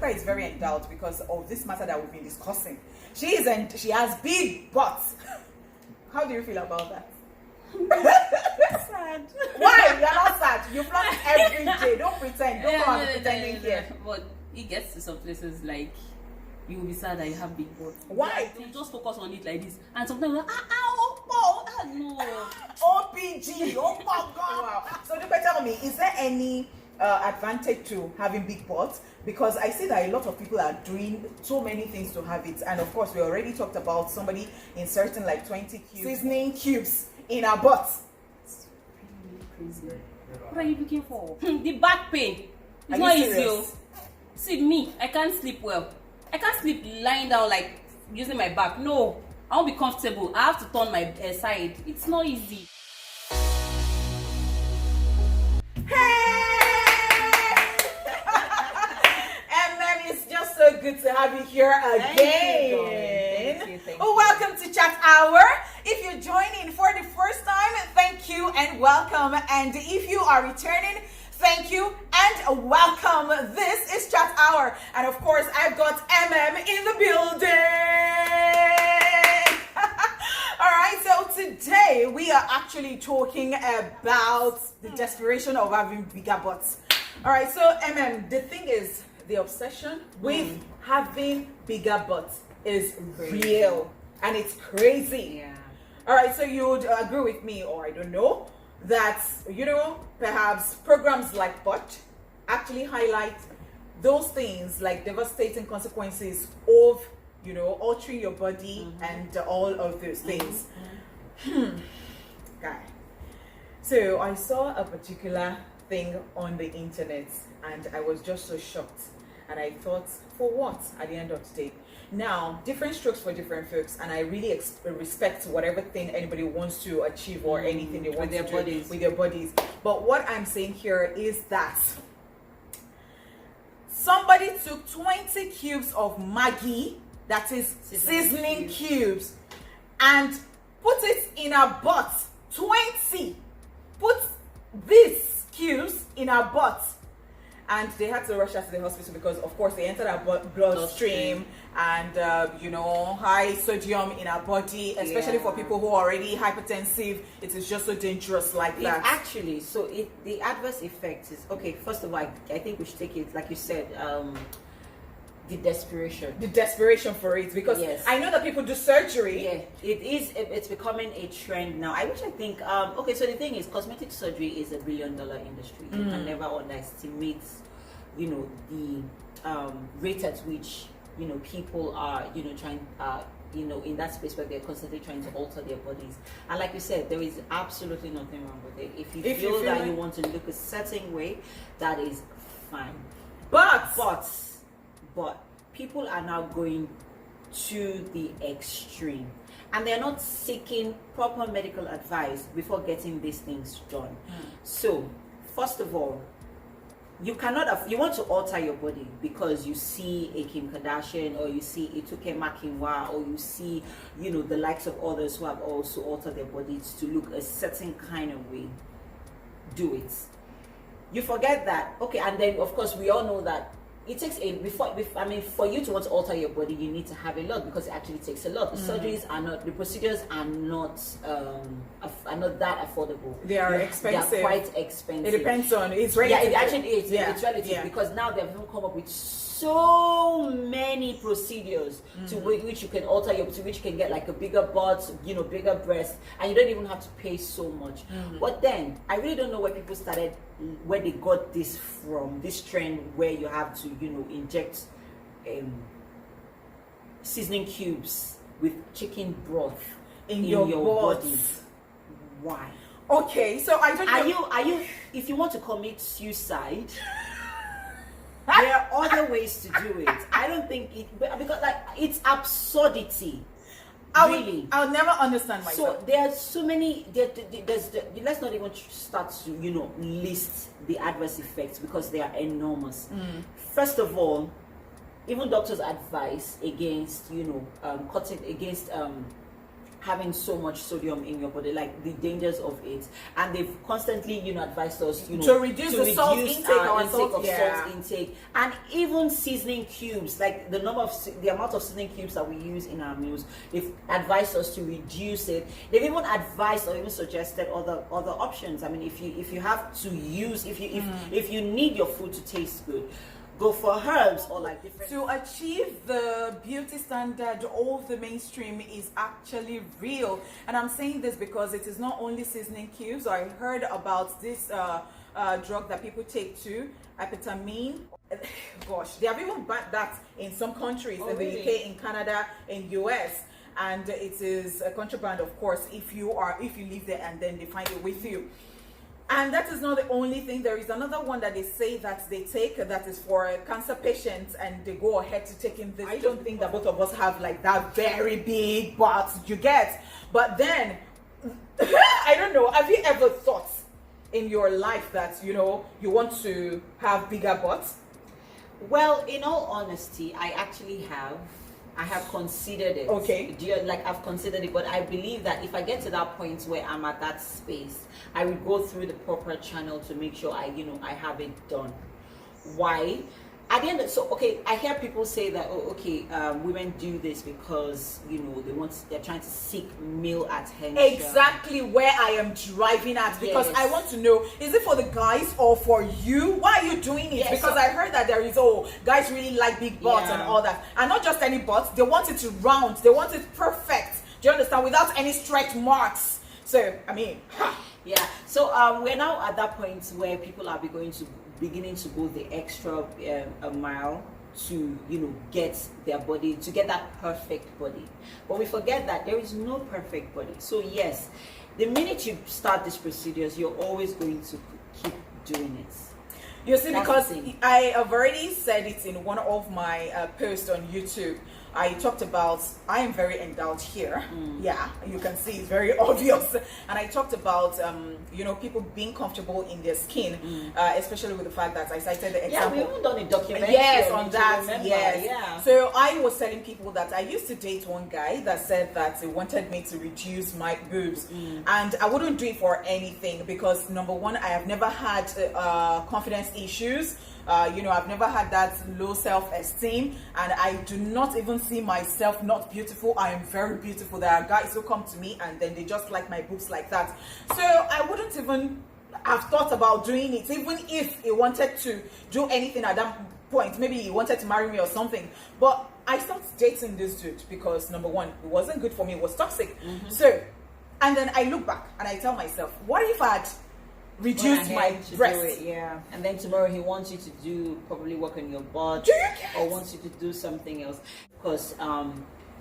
Is very endowed because of this matter that we've been discussing. She has big butts. How do you feel about that? Sad. Why? You're not sad. You flaunt it every day. Don't pretend. Don't come and pretending here. But it gets to some places like you will be sad that you have big butts. Why? You just focus on it like this, and sometimes you're like, no. OPG. Oh my God. Wow. So you better tell me, is there any advantage to having big butts? Because I see that a lot of people are doing so many things to have it, and of course we already talked about somebody inserting like 20 seasoning cubes in her butt. It's really crazy. What are you looking for? The back pain. It's Are not you easy. serious? See me, I can't sleep well. I can't sleep lying down like using my back. No, I won't be comfortable. I have to turn my side. It's not easy. So good to have you here again. Thank you. Oh, welcome to Chat Hour. If you're joining for the first time, thank you and welcome. And if you are returning, thank you and welcome. This is Chat Hour. And of course, I've got in the building. All right, so today we are actually talking about the desperation of having bigger butts. All right, so the thing is, the obsession with having bigger butts is real and it's crazy. Yeah. All right, so you would agree with me, or I don't know, that, perhaps programs like Butt actually highlight those things like devastating consequences of, altering your body and all of those things. Guy. So I saw a particular thing on the internet and I was just so shocked. And I thought, for what at the end of the day? Now, different strokes for different folks, and I really respect whatever thing anybody wants to achieve or anything they want to do with their bodies. But what I'm saying here is that somebody took 20 cubes of Maggi, that is seasoning cubes, and put it in her butt. 20! Put these cubes in her butt. And they had to rush her to the hospital because, of course, they entered her bloodstream and, high sodium in our body, especially for people who are already hypertensive. It is just so dangerous like that. Actually, the adverse effect is, okay, first of all, I think we should take it, like you said, the desperation. The desperation for it, because I know that people do surgery. Yeah, it's becoming a trend now. I think, okay, so the thing is, cosmetic surgery is $1 billion industry. You can never underestimate, the rate at which, people are, trying, in that space where they're constantly trying to alter their bodies. And like you said, there is absolutely nothing wrong with it. If you feel that you want to look a certain way, that is fine. But people are now going to the extreme, and they're not seeking proper medical advice before getting these things done. So, first of all, you want to alter your body because you see a Kim Kardashian, or you see a Tuke Makinwa, or you see, the likes of others who have also altered their bodies to look a certain kind of way. Do it. You forget that, okay, and then of course we all know that it takes for you to want to alter your body, you need to have a lot, because it actually takes a lot. The procedures are not that affordable. They are expensive. They are quite expensive. It depends on, it's relative. Yeah, it actually is. Yeah. It's relative, because now they've come up with so many procedures to which you can alter to which you can get like a bigger butt, bigger breast, and you don't even have to pay so much. But then I really don't know where people started, where they got this from, this trend where you have to, inject seasoning cubes with chicken broth in your body. Why? Okay, so I don't know. Are you if you want to commit suicide, there are other ways to do it. I don't think because it's absurdity. I'll never understand myself. So there are so many. Let's not even start to list the adverse effects, because they are enormous. First of all, even doctors advise against having so much sodium in your body, like the dangers of it, and they've constantly, advised us, to reduce the salt intake, our our salt, salt intake, and even seasoning cubes, like the amount of seasoning cubes that we use in our meals. They've advised us to reduce it. They've even advised or even suggested other options. I mean, if you have to use, if you need your food to taste good, go for herbs or like different. To achieve the beauty standard of the mainstream is actually real, and I'm saying this because it is not only seasoning cubes. I heard about this drug that people take too, amphetamine. Gosh, they have even banned that in some countries, in the UK, in Canada, in US, and it is a contraband, of course, if you live there and then they find it with you. And that is not the only thing. There is another one that they say that they take that is for cancer patients, and they go ahead to taking this. I don't think that both of us have like that very big butt you get. But then, I don't know, have you ever thought in your life that, you want to have bigger butts? Well, in all honesty, I actually have. I have considered it. Okay. I've considered it, but I believe that if I get to that point where I'm at that space, I will go through the proper channel to make sure I have it done. Why? At the end I hear people say that, women do this because, they're trying to seek male attention. Exactly where I am driving at, because Yes. I want to know, is it for the guys or for you? Why are you doing it? Yes. Because I heard that there is, guys really like big butts and all that. And not just any butts, they want it to round, they want it perfect. Do you understand? Without any stretch marks. So, I mean, Yeah. So we're now at that point where people are beginning to go the extra a mile to get their body, to get that perfect body. But we forget that there is no perfect body. So yes, the minute you start these procedures, you're always going to keep doing it. you see, That's because the thing. I have already said it in one of my posts on YouTube. I talked about, I am very endowed here. Yeah, you can see it's very obvious. And I talked about, people being comfortable in their skin, especially with the fact that I cited the example. Yeah, we even done a documentary. Yes, on on it, that. remember? Yes. Yeah. So I was telling people that I used to date one guy that said that he wanted me to reduce my boobs, and I wouldn't do it for anything because, number one, I have never had confidence issues. I've never had that low self-esteem, and I do not even see myself not beautiful. I am very beautiful. There are guys who come to me and then they just like my boobs like that. So I wouldn't even have thought about doing it, even if he wanted to do anything at that point. Maybe he wanted to marry me or something. But I started dating this dude because, number one, it wasn't good for me. It was toxic. So, and then I look back and I tell myself, what if I'd reduced my breasts? Yeah, and then tomorrow he wants you to probably work on your butt, Do you get or it? wants you to do something else, because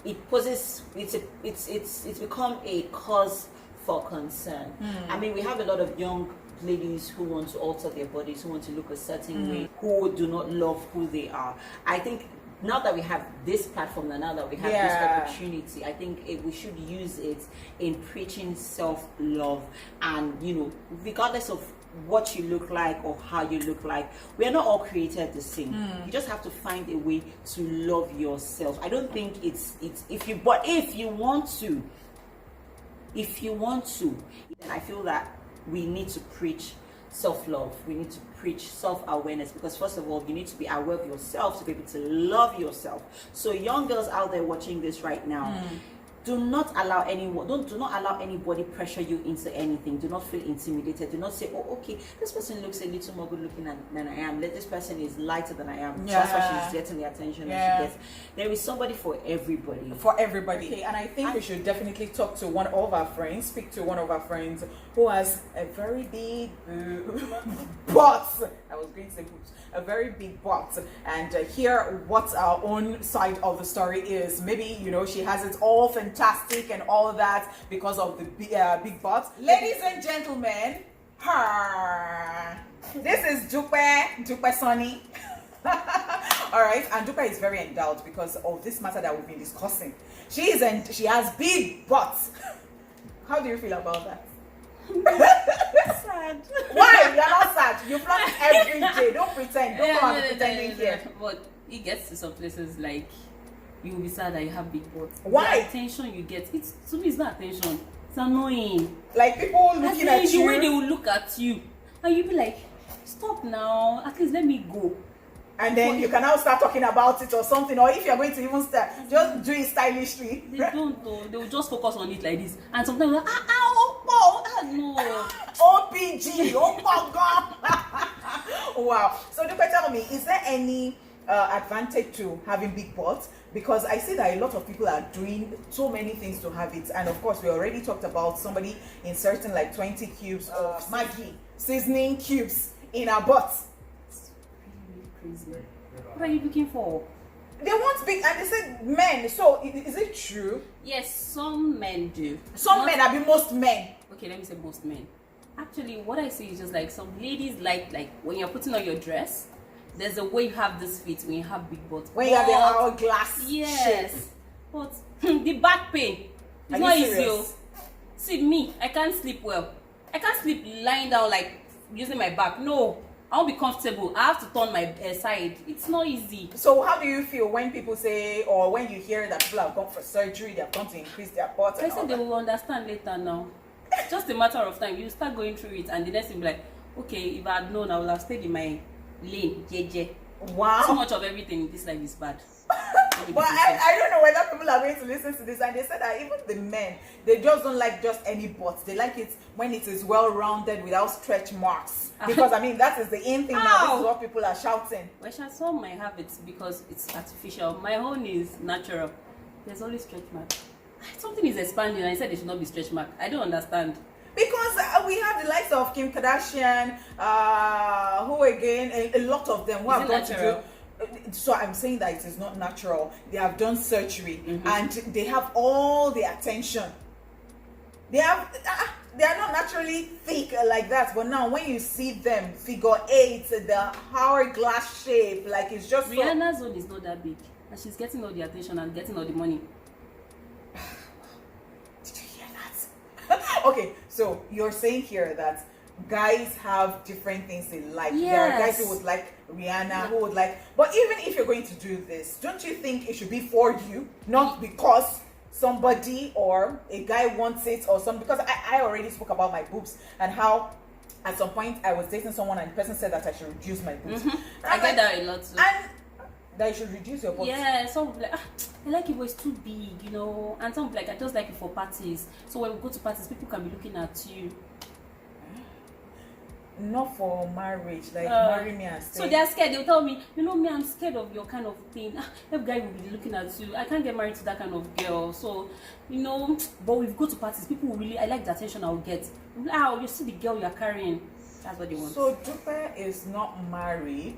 it poses it's become a cause for concern. I mean, we have a lot of young ladies who want to alter their bodies, who want to look a certain way, who do not love who they are. I think now that we have this platform, and now that we have this opportunity, I think we should use it in preaching self-love. And regardless of what you look like or how you look like, we are not all created the same. You just have to find a way to love yourself. I don't think it's if you want to, then I feel that we need to preach self-love. We need to preach self-awareness, because first of all, you need to be aware of yourself to be able to love yourself. So young girls out there watching this right now, do not allow anybody pressure you into anything. Do not feel intimidated. Do not say, this person looks a little more good looking than I am. This person is lighter than I am. That's why she's getting the attention that she gets. There is somebody for everybody. For everybody. Okay, and I think we should definitely speak to one of our friends who has a very big butt. I was going to say boobs. A very big butt, and hear what our own side of the story is. Maybe she has it all fantastic and all that because of the big butt. Ladies and gentlemen, this is Dupe Sonny. All right, and Dupe is very endowed because of this matter that we've been discussing. She has big butts. How do you feel about that? Sad. Why? You're not sad. You flaunt every day. Don't pretend. Don't come and pretending here. But it gets to some places like you will be sad that you have big butts. Why? The attention you get, it's to me, it's not attention. It's annoying. Like people looking at The you. way they will look at you, and you'll be like, stop now. At least let me go. And then you can now start talking about it or something, or if you're going to even start, just do it stylishly. They don't though. They will just focus on it like this, and sometimes like, no. OPG, oh my god. Wow. So Dupe, tell me, is there any advantage to having big butts? Because I see that a lot of people are doing so many things to have it, and of course we already talked about somebody inserting like 20 cubes of Maggi seasoning cubes in her butt. Crazy. What are you looking for? They want big, and they said men. So is it true? Yes, some men do. Some men, I mean most men. Okay, let me say most men. Actually, what I see is just like some ladies like when you're putting on your dress, there's a way you have this fit when you have big butts. When you have the hourglass yes, shape. but the back pain Are it's not you easy. serious? See me, I can't sleep well. I can't sleep lying down like using my back. No, I won't be comfortable. I have to turn my side. It's not easy. So how do you feel when people say, or when you hear that people have gone for surgery, they have gone to increase their butt? I said they will understand later now. It's just a matter of time. You start going through it, and the next thing be like, okay, if I had known, I would have stayed in my lane, JJ. Wow. Too much of everything in this life is bad. But I don't know whether people are going to listen to this, and they said that even the men, they just don't like just any butt. They like it when it is well rounded without stretch marks. Because I mean that is the in thing now. This is what people are shouting. Well, some might have it because it's artificial. My own is natural. There's always stretch mark. Something is expanding, and I said there should not be stretch mark. I don't understand. Because we have the likes of Kim Kardashian, who again, a lot of them who have gone to do. So I'm saying that it is not natural. They have done surgery and they have all the attention. They are not naturally thick like that. But now when you see them, figure 8, the hourglass shape, like it's just. Rihanna's zone is not that big, and she's getting all the attention and getting all the money. Did you hear that? Okay, so you're saying here that guys have different things they like. Yes. There are guys who would like Rihanna, who would like, but even if you're going to do this, don't you think it should be for you, not because somebody or a guy wants it or something? Because I already spoke about my boobs and how at some point I was dating someone and the person said that I should reduce my boobs. I get that a lot too. And that you should reduce your boobs. Yeah, some like I like it when it's too big, you know, and some like I just like it for parties. So when we go to parties, people can be looking at you. Not for marriage, like marry me and stay. So they're scared. They'll tell me, you know me, I'm scared of your kind of thing. That guy will be looking at you. I can't get married to that kind of girl. So, you know, but we go to parties, people will really, I like the attention I'll get. You see the girl you're carrying. That's what they want. So Dupe is not married.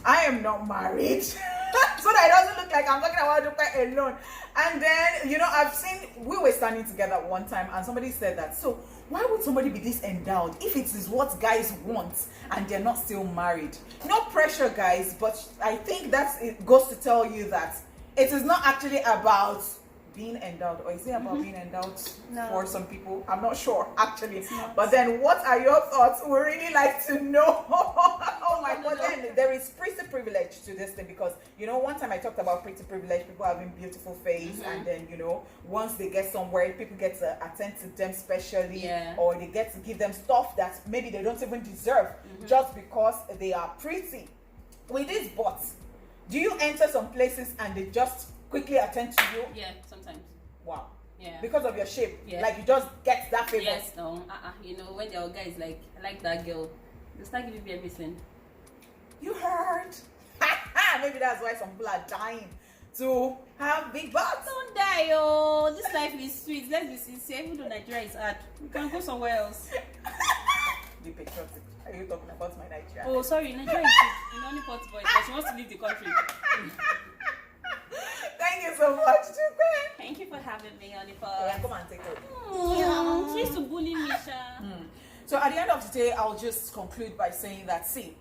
I am not married. So that it doesn't look like I'm talking about Dupe alone. And then, you know, we were standing together one time and somebody said that, so why would somebody be this endowed if it is what guys want and they're not still married? No pressure, guys, but I think it goes to tell you that it is not actually about being endowed, or is it about being endowed for some people? I'm not sure actually. But then what are your thoughts? We really like to know. Oh my god. Then there is pretty privilege to this thing, because you know one time I talked about pretty privilege, people having beautiful face, and then you know once they get somewhere, people get to attend to them specially, or they get to give them stuff that maybe they don't even deserve just because they are pretty. With these bots, do you enter some places and they just quickly attend to you? Yeah, sometimes. Wow. Yeah. Because of your shape. Yeah. Like you just get that favor. Yes, no. You know, when your guy is like, I like that girl, they start giving me everything. You heard? Maybe that's why some people are dying to have big butts. Don't die, oh. This life is sweet. Let's be sincere. Even though Nigeria is hard, we can go somewhere else. Be patriotic. Are you talking about my Nigeria? Oh, sorry. Nigeria is in Honeypot voice, but she wants to leave the country. Thank you so much, Dupe. Thank you for having me, Honeypot. Yeah, come and take it. She used to bully me, Sha. So at the end of the day, I'll just conclude by saying that, see,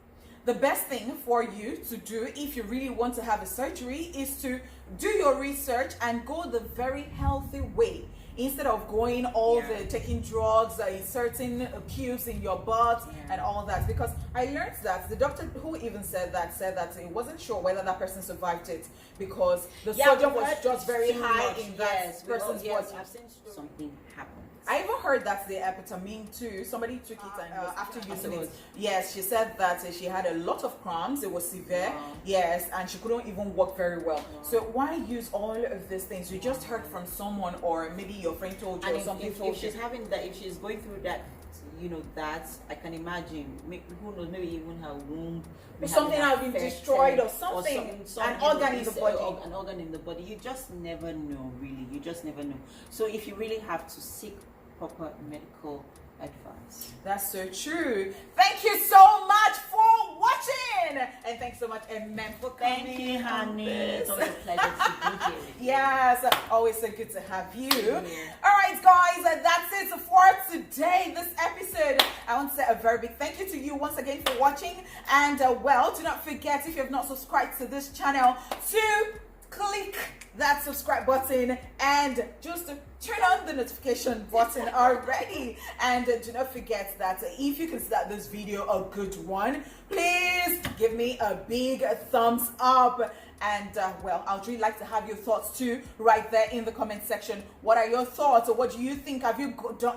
the best thing for you to do if you really want to have a surgery is to do your research and go the very healthy way. instead of going all the taking drugs, inserting cubes in your butt and all that. Because I learned that the doctor who even said that he wasn't sure whether that person survived it because the sodium was just very high in that person's body. I've seen something happen. I even heard that the amphetamine too. Somebody took it and after using it, yes, she said that she had a lot of cramps. It was severe, yes, and she couldn't even walk very well. So why use all of these things? You just heard from someone, or maybe your friend told you, or something told you. If she's having that, if she's going through that, that I can imagine. Who knows? Maybe even her womb. Something has been destroyed, or something. An organ in the body. An organ in the body. You just never know, really. You just never know. So if you really have to seek proper medical advice. That's so true. Thank you so much for watching, and thanks so much, Emem, for coming. Thank you, honey. It's always a pleasure to be here. Yes, always so good to have you. All right, guys, that's it for today. This episode, I want to say a very big thank you to you once again for watching. And well, do not forget, if you have not subscribed to this channel, to click that subscribe button and just turn on the notification button already. And do not forget that if you consider this video a good one, please give me a big thumbs up. And well, I'd really like to have your thoughts too right there in the comment section. What are your thoughts, or what do you think? Have you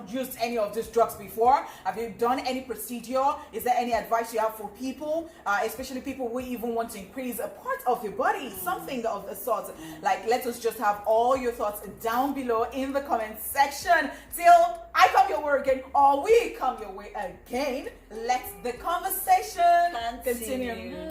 used any of these drugs before? Have you done any procedure? Is there any advice you have for people, especially people who even want to increase a part of your body, something of the sort? Like, let us just have all your thoughts down below in the comment section. Till I come your way again, or we come your way again, let the conversation continue.